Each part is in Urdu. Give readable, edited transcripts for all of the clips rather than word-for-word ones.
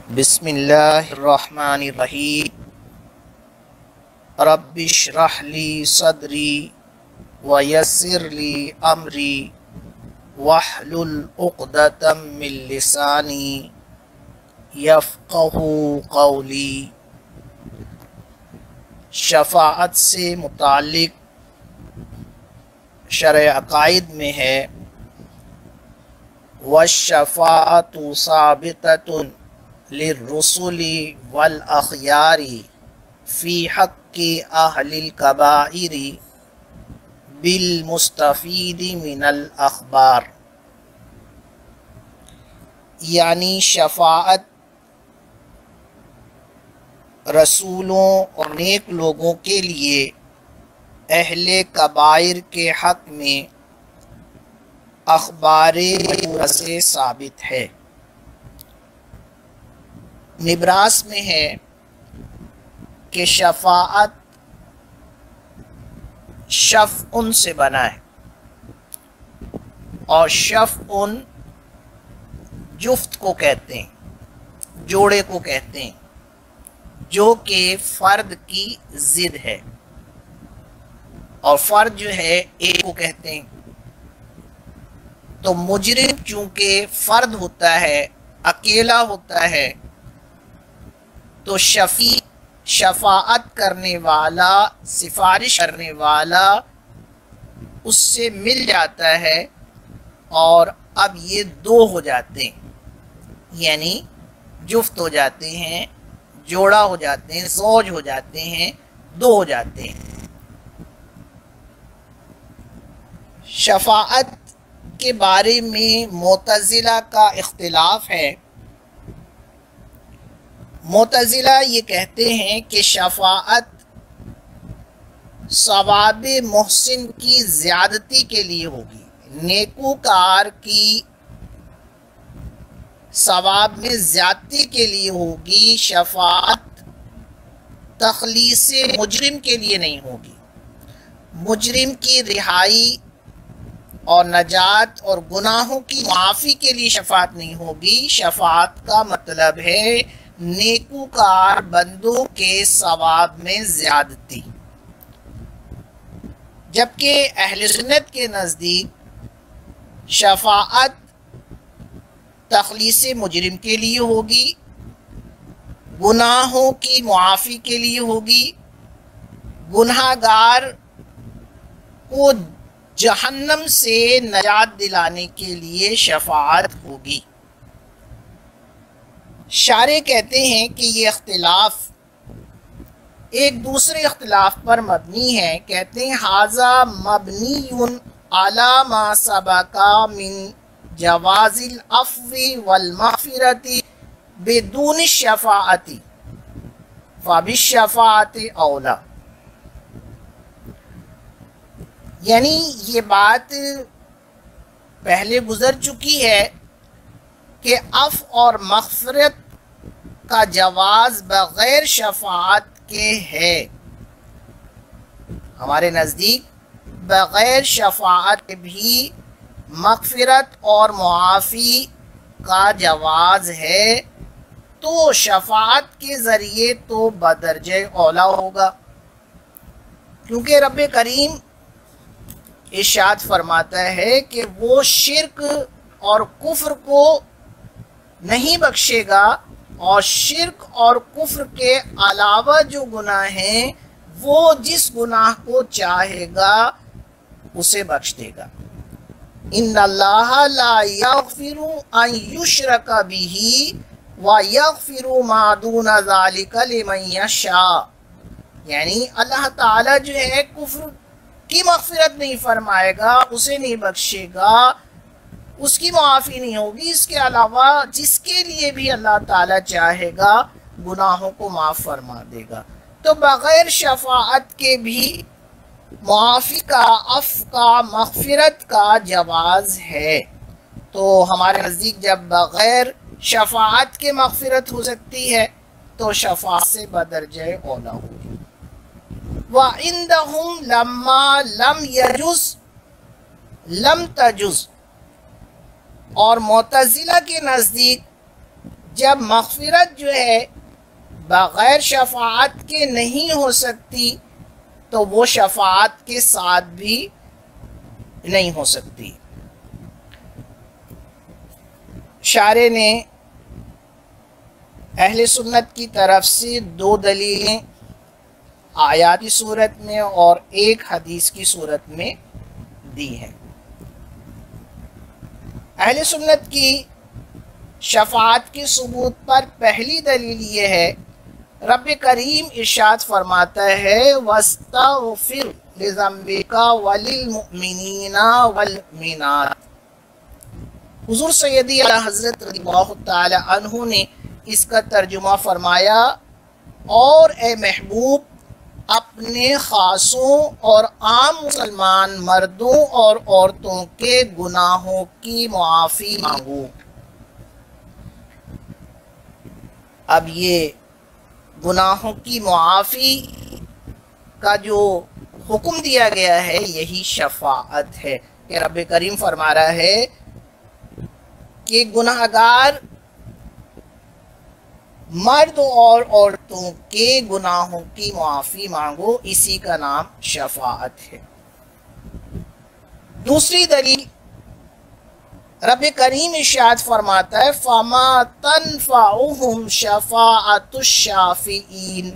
بسم اللہ الرحمن الرحیم رب اشرح لی صدری ویسر لی امری واحلل عقدۃ من لسانی یفقہوا قولی۔ شفاعت سے متعلق شرع عقائد میں ہے والشفاعۃ ثابتۃ للرسل والاخیار فی حق اہل الکبائر بالمستفید من الاخبار، یعنی شفاعت رسولوں اور نیک لوگوں کے لیے اہل کبائر کے حق میں اخبار سے ثابت ہے۔ نبراس میں ہے کہ شفاعت شفع سے بنا ہے، اور شفع جفت کو کہتے ہیں، جوڑے کو کہتے ہیں، جو کہ فرد کی ضد ہے، اور فرد جو ہے ایک کو کہتے ہیں۔ تو مجرم چونکہ فرد ہوتا ہے، اکیلا ہوتا ہے، تو شفاعت کرنے والا، سفارش کرنے والا اس سے مل جاتا ہے، اور اب یہ دو ہو جاتے ہیں، یعنی جفت ہو جاتے ہیں، جوڑا ہو جاتے ہیں، زوج ہو جاتے ہیں، دو ہو جاتے ہیں۔ شفاعت کے بارے میں معتزلہ کا اختلاف ہے۔ معتزلہ یہ کہتے ہیں کہ شفاعت ثواب محسن کی زیادتی کے لیے ہوگی، نیکوکار کی ثواب میں زیادتی کے لیے ہوگی۔ شفاعت تخلیص مجرم کے لیے نہیں ہوگی، مجرم کی رہائی اور نجات اور گناہوں کی معافی کے لیے شفاعت نہیں ہوگی۔ شفاعت کا مطلب ہے نیکوکار بندوں کے ثواب میں زیادتی، جبکہ اہل سنت کے نزدیک شفاعت تخلیص مجرم کے لیے ہوگی، گناہوں کی معافی کے لیے ہوگی، گناہگار کو جہنم سے نجات دلانے کے لیے شفاعت ہوگی۔ شارح کہتے ہیں کہ یہ اختلاف ایک دوسرے اختلاف پر مبنی ہے۔ کہتے ہیں ھذا مبنی علی ما سبق من جواز العفو والمغفرۃ بدون الشفاعۃ فبالشفاعۃ اولی، یعنی یہ بات پہلے گزر چکی ہے کہ عفو اور مغفرت کا جواز بغیر شفاعت کے ہے۔ ہمارے نزدیک بغیر شفاعت بھی مغفرت اور معافی کا جواز ہے، تو شفاعت کے ذریعے تو بدرجہ اولا ہوگا، کیونکہ رب کریم ارشاد فرماتا ہے کہ وہ شرک اور کفر کو نہیں بخشے گا، اور شرک اور کفر کے علاوہ جو گناہ ہیں وہ جس گناہ کو چاہے گا اسے بخش دے گا۔ ان اللہ لا یغفر ان یشرک بہ ویغفر ما دون ذلک لمن یشاء، یعنی اللہ تعالیٰ جو ہے کفر کی مغفرت نہیں فرمائے گا، اسے نہیں بخشے گا، اس کی معافی نہیں ہوگی، اس کے علاوہ جس کے لیے بھی اللہ تعالیٰ چاہے گا گناہوں کو معاف فرما دے گا۔ تو بغیر شفاعت کے بھی معافی کا، عفو کا، مغفرت کا جواز ہے۔ تو ہمارے نزدیک جب بغیر شفاعت کے مغفرت ہو سکتی ہے تو شفاعت سے بدرجہ اولا ہوگی۔ وَعِندَهُمْ لَمَّا لَمْ يَجُزْ لَمْ تَجُزْ، اور معتزلہ کے نزدیک جب مغفرت جو ہے بغیر شفاعت کے نہیں ہو سکتی تو وہ شفاعت کے ساتھ بھی نہیں ہو سکتی۔ شارح نے اہل سنت کی طرف سے 2 دلیلیں آیات کی صورت میں اور 1 حدیث کی صورت میں دی ہیں۔ اہل سنت کی شفاعت کے ثبوت پر پہلی دلیل یہ ہے، رب کریم ارشاد فرماتا ہے وَاسْتَغْفِرْ لِذَنبِكَ وَلِلْمُؤْمِنِينَ وَالْمُؤْمِنَاتِ۔ حضور سیدی اعلیٰ حضرت رضی اللہ تعالی عنہ نے اس کا ترجمہ فرمایا، اور اے محبوب اپنے خاصوں اور عام مسلمان مردوں اور عورتوں کے گناہوں کی معافی مانگو۔ اب یہ گناہوں کی معافی کا جو حکم دیا گیا ہے یہی شفاعت ہے، کہ رب کریم فرما رہا ہے کہ گناہگار مرد اور عورتوں کے گناہوں کی معافی مانگو، اسی کا نام شفاعت ہے۔ دوسری دلیل رب کریم ارشاد فرماتا ہے فَمَا تَنْفَعُهُمْ شَفَاعَةُ الشَّافِعِينَ۔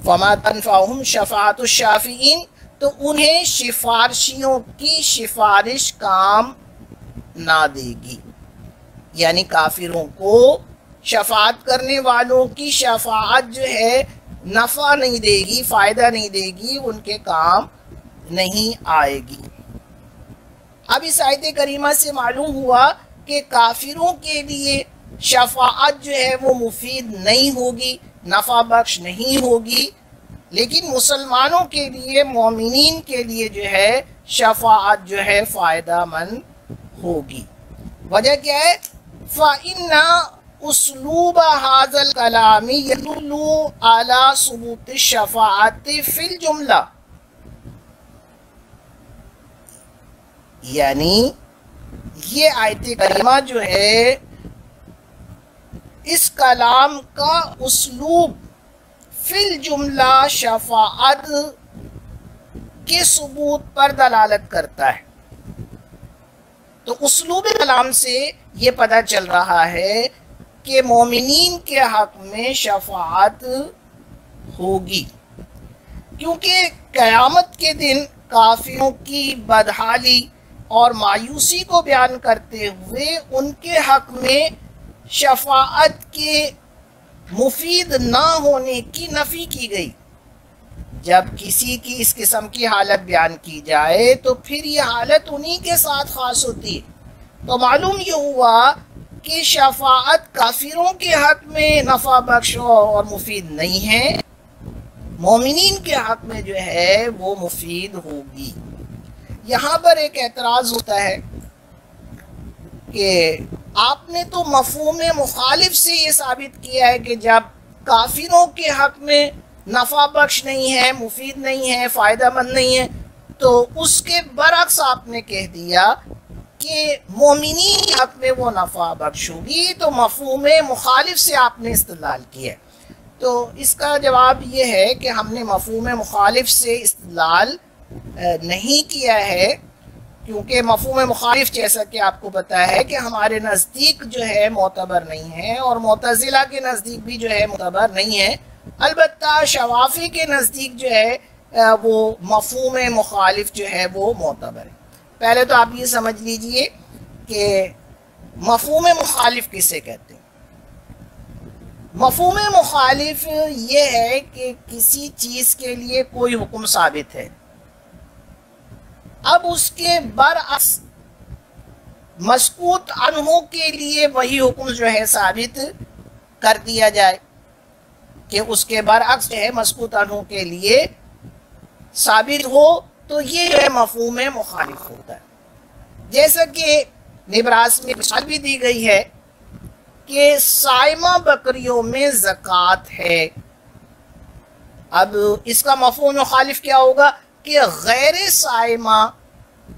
فَمَا تَنْفَعُهُمْ شَفَاعَةُ الشَّافِعِينَ، تو انہیں سفارشیوں کی سفارش کام نہ دے گی، یعنی کافروں کو شفاعت کرنے والوں کی شفاعت جو ہے نفع نہیں دے گی، فائدہ نہیں دے گی، ان کے کام نہیں آئے گی۔ اب اس آیت کریمہ سے معلوم ہوا کہ کافروں کے لیے شفاعت جو ہے وہ مفید نہیں ہوگی، نفع بخش نہیں ہوگی، لیکن مسلمانوں کے لیے، مومنین کے لیے جو ہے شفاعت جو ہے فائدہ مند ہوگی۔ وجہ کیا ہے؟ فَإِنَّ أُسْلُوبَ هَذَا الْكَلَامِ يَدُلُّ عَلَى ثُبُوتِ الشَّفَاعَةِ فِي الْجُمْلَةِ، یعنی یہ آیت کریمہ جو ہے اس کلام کا اسلوب فی الجملہ شفاعت کے ثبوت پر دلالت کرتا ہے۔ تو اسلوب کلام سے یہ پتہ چل رہا ہے کہ مومنین کے حق میں شفاعت ہوگی، کیونکہ قیامت کے دن کافروں کی بدحالی اور مایوسی کو بیان کرتے ہوئے ان کے حق میں شفاعت کے مفید نہ ہونے کی نفی کی گئی۔ جب کسی کی اس قسم کی حالت بیان کی جائے تو پھر یہ حالت انہی کے ساتھ خاص ہوتی ہے۔ تو معلوم یہ ہوا کہ شفاعت کافروں کے حق میں نفع بخش اور مفید نہیں ہے، مومنین کے حق میں جو ہے وہ مفید ہوگی۔ یہاں پر ایک اعتراض ہوتا ہے کہ آپ نے تو مفہوم مخالف سے یہ ثابت کیا ہے کہ جب کافروں کے حق میں نفع بخش نہیں ہے، مفید نہیں ہے، فائدہ مند نہیں ہے، تو اس کے برعکس آپ نے کہہ دیا کہ مومنین کے حق میں وہ نفع بخش ہوگی، تو مفہوم مخالف سے آپ نے استدلال کیا ہے۔ تو اس کا جواب یہ ہے کہ ہم نے مفہوم مخالف سے استدلال نہیں کیا ہے، کیونکہ مفہوم مخالف جیسا کہ آپ کو پتہ ہے کہ ہمارے نزدیک جو ہے معتبر نہیں ہے، اور معتزلہ کے نزدیک بھی جو ہے معتبر نہیں ہے۔ البتہ شوافی کے نزدیک جو ہے وہ مفہوم مخالف جو ہے وہ معتبر ہے۔ پہلے تو آپ یہ سمجھ لیجئے کہ مفہوم مخالف کسے کہتے ہیں۔ مفہوم مخالف یہ ہے کہ کسی چیز کے لیے کوئی حکم ثابت ہے، اب اس کے برعکس مسکوت عنہ کے لیے وہی حکم جو ہے ثابت کر دیا جائے، کہ اس کے برعکس جو ہے مسکوت عنہ کے لیے ثابت ہو، تو یہ جو ہے مفہوم مخالف ہوتا ہے۔ جیسا کہ نبراس میں مثال بھی دی گئی ہے کہ صائمہ بکریوں میں زکوٰۃ ہے، اب اس کا مفہوم مخالف کیا ہوگا کہ غیر صائمہ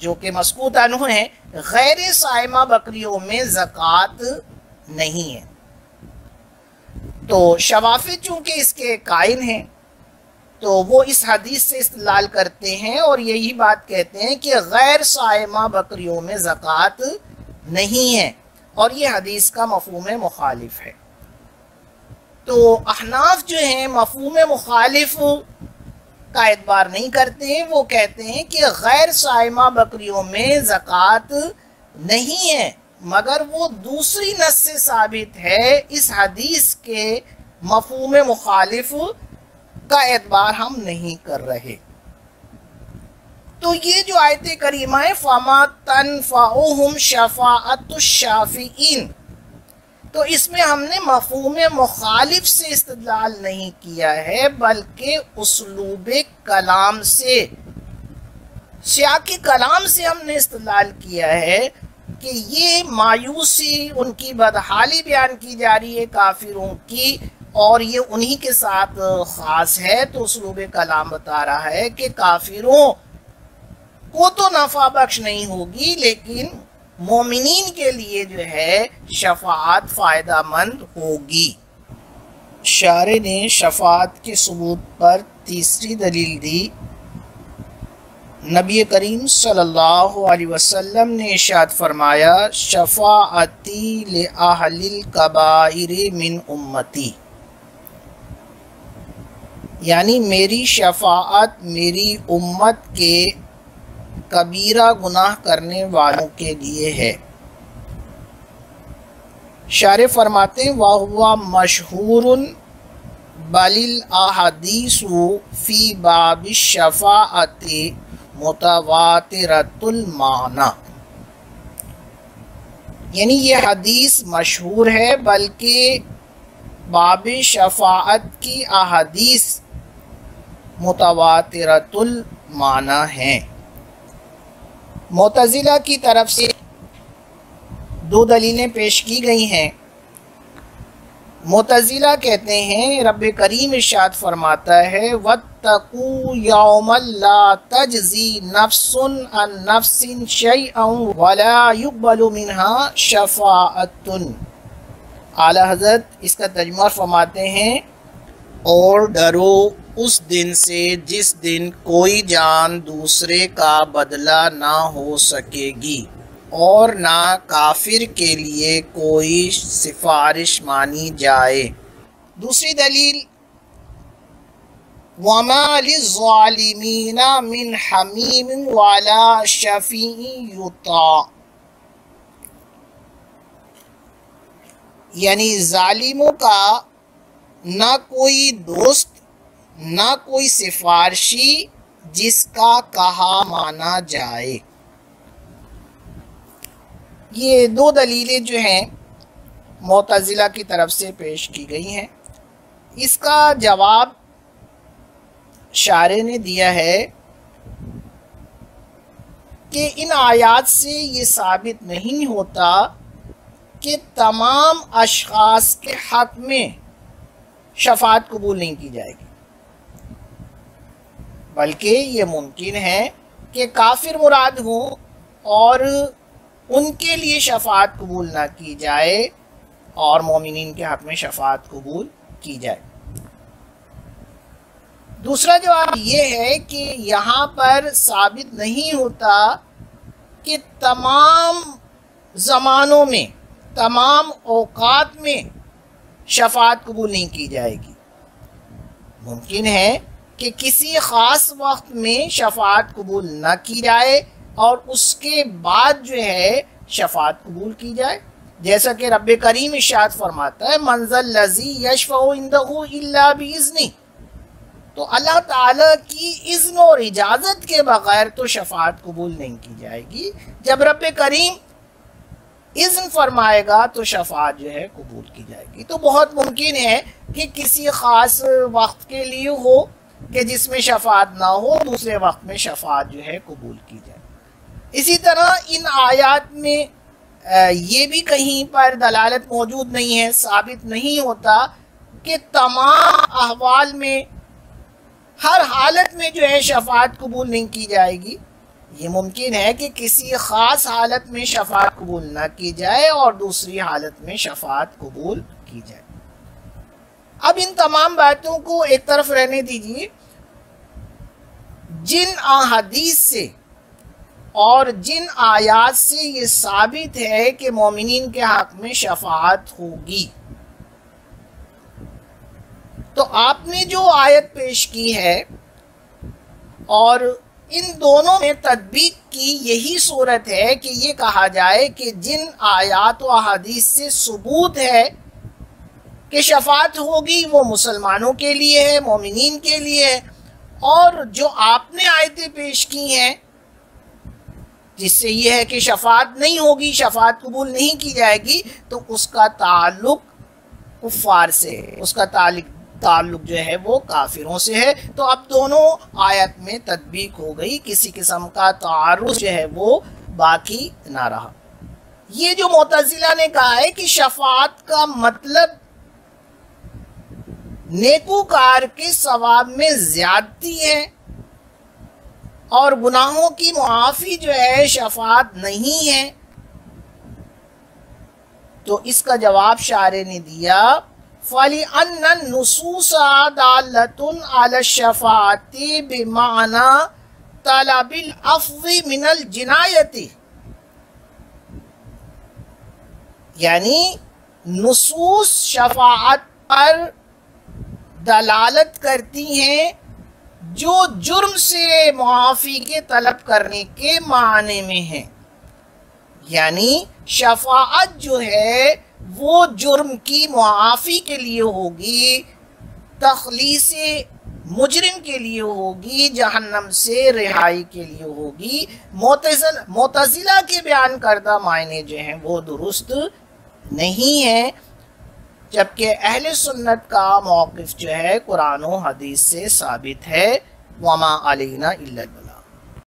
جو کہ مسکوت عنہ ہیں، غیر صائمہ بکریوں میں زکوٰۃ نہیں ہے۔ تو شوافی چونکہ اس کے قائل ہیں تو وہ اس حدیث سے استدلال کرتے ہیں اور یہی بات کہتے ہیں کہ غیر صائمہ بکریوں میں زکوٰۃ نہیں ہے، اور یہ حدیث کا مفہوم مخالف ہے۔ تو احناف جو ہیں مفہوم مخالف کا اعتبار نہیں کرتے ہیں، وہ کہتے ہیں کہ غیر صائمہ بکریوں میں زکوٰۃ نہیں ہے، مگر وہ دوسری نص سے ثابت ہے، اس حدیث کے مفہوم مخالف کا اعتبار ہم نہیں کر رہے۔ تو یہ جو آیت کریمہ ہے فَمَا تَنْفَعُهُمْ شَفَاعَةُ الشَّافِعِينَ، تو اس میں ہم نے مفہوم مخالف سے استدلال نہیں کیا ہے، بلکہ اسلوب کلام سے، سیاق کلام سے ہم نے استدلال کیا ہے کہ یہ مایوسی، ان کی بدحالی بیان کی جا رہی ہے کافروں کی، اور یہ انہی کے ساتھ خاص ہے۔ تو اسلوب کلام بتا رہا ہے کہ کافروں کو تو نفع بخش نہیں ہوگی، لیکن مومنین کے لیے جو ہے شفاعت فائدہ مند ہوگی۔ شارح نے شفاعت کے ثبوت پر تیسری دلیل دی۔ نبی کریم صلی اللہ علیہ وسلم نے ارشاد فرمایا شفاعتی لأہل الکبائر من امتی، یعنی میری شفاعت میری امت کے کبیرہ گناہ کرنے والوں کے لیے ہے۔ شارح فرماتے ہیں وَهُوَ مَشْهُورٌ بَلِ الْأَحَادِيثُ فِي بَابِ الشَّفَاعَةِ مُتَوَاتِرَةُ الْمَعْنَى، یعنی یہ حدیث مشہور ہے، بلکہ باب شفاعت کی احادیث متواترۃ المعنی ہیں۔ معتزلہ کی طرف سے دو دلیلیں پیش کی گئی ہیں۔ معتزلہ کہتے ہیں رب کریم ارشاد فرماتا ہے وَاتَّقُوا يَوْمًا لَا تَجْزِي نَفْسٌ عَن نَفْسٍ شَيْئًا وَلَا يُقْبَلُ مِنْهَا شَفَاعَةٌ۔ اعلیٰ حضرت اس کا ترجمہ فرماتے ہیں اور ڈرو اس دن سے جس دن کوئی جان دوسرے کا بدلہ نہ ہو سکے گی، اور نہ کافر کے لیے کوئی سفارش مانی جائے۔ دوسری دلیل وَمَا لِلظَّالِمِينَ مِنْ حَمِيمٍ وَلَا شَفِيعٍ يُطَاعُ، یعنی ظالموں کا نہ کوئی دوست نہ کوئی سفارشی جس کا کہا مانا جائے۔ یہ دو دلیلیں جو ہیں معتزلہ کی طرف سے پیش کی گئی ہیں۔ اس کا جواب شارح نے دیا ہے کہ ان آیات سے یہ ثابت نہیں ہوتا کہ تمام اشخاص کے حق میں شفاعت قبول نہیں کی جائے گی، بلکہ یہ ممکن ہے کہ کافر مراد ہوں اور ان کے لیے شفاعت قبول نہ کی جائے اور مومنین کے حق میں شفاعت قبول کی جائے۔ دوسرا جواب یہ ہے کہ یہاں پر ثابت نہیں ہوتا کہ تمام زمانوں میں تمام اوقات میں شفاعت قبول نہیں کی جائے گی۔ ممکن ہے کہ کسی خاص وقت میں شفاعت قبول نہ کی جائے اور اس کے بعد جو ہے شفاعت قبول کی جائے، جیسا کہ رب کریم ارشاد فرماتا ہے مَنْ ذَا الَّذِي يَشْفَعُ عِنْدَهُ إِلَّا بِإِذْنِهِ، تو اللہ تعالیٰ کی اذن اور اجازت کے بغیر تو شفاعت قبول نہیں کی جائے گی۔ جب رب کریم اذن فرمائے گا تو شفاعت جو ہے قبول کی جائے گی۔ تو بہت ممکن ہے کہ کسی خاص وقت کے لیے ہو کہ جس میں شفاعت نہ ہو، دوسرے وقت میں شفاعت جو ہے قبول کی جائے۔ اسی طرح ان آیات میں یہ بھی کہیں پر دلالت موجود نہیں ہے، ثابت نہیں ہوتا کہ تمام احوال میں ہر حالت میں جو ہے شفاعت قبول نہیں کی جائے گی، یہ ممکن ہے کہ کسی خاص حالت میں شفاعت قبول نہ کی جائے اور دوسری حالت میں شفاعت قبول کی جائے۔ اب ان تمام باتوں کو ایک طرف رہنے دیجیے۔ جن احادیث سے اور جن آیات سے یہ ثابت ہے کہ مومنین کے حق میں شفاعت ہوگی، تو آپ نے جو آیت پیش کی ہے اور ان دونوں میں تطبیق کی یہی صورت ہے کہ یہ کہا جائے کہ جن آیات و احادیث سے ثبوت ہے کہ شفاعت ہوگی وہ مسلمانوں کے لیے ہے، مومنین کے لیے ہے، اور جو آپ نے آیتیں پیش کی ہیں جس سے یہ ہے کہ شفاعت نہیں ہوگی، شفاعت قبول نہیں کی جائے گی، تو اس کا تعلق کفار سے ہے، اس کا تعلق جو ہے وہ کافروں سے ہے۔ تو اب دونوں آیت میں تطبیق ہو گئی، کسی قسم کا تعارض جو ہے وہ باقی نہ رہا۔ یہ جو معتزلہ نے کہا ہے کہ شفاعت کا مطلب نیکوکار کے ثواب میں زیادتی ہے اور گناہوں کی معافی جو ہے شفاعت نہیں ہے، تو اس کا جواب شارح نے دیا فَلِأَنَّ النُّصُوصَ دَالَّةٌ عَلَى الشَّفَاعَةِ بِمَعْنَى طَلَبِ الْعَفْوِ مِنَ الْجِنَایَةِ، یعنی نصوص شفاعت پر دلالت کرتی ہیں جو جرم سے معافی کے طلب کرنے کے معنی میں ہیں، یعنی شفاعت جو ہے وہ جرم کی معافی کے لیے ہوگی، تخلیص مجرم کے لیے ہوگی، جہنم سے رہائی کے لیے ہوگی۔ معتزلہ کے بیان کردہ معنی جو ہیں وہ درست نہیں ہیں، جبکہ اہل سنت کا موقف جو ہے قرآن و حدیث سے ثابت ہے۔ وَمَا عَلَيْنَا إِلَّا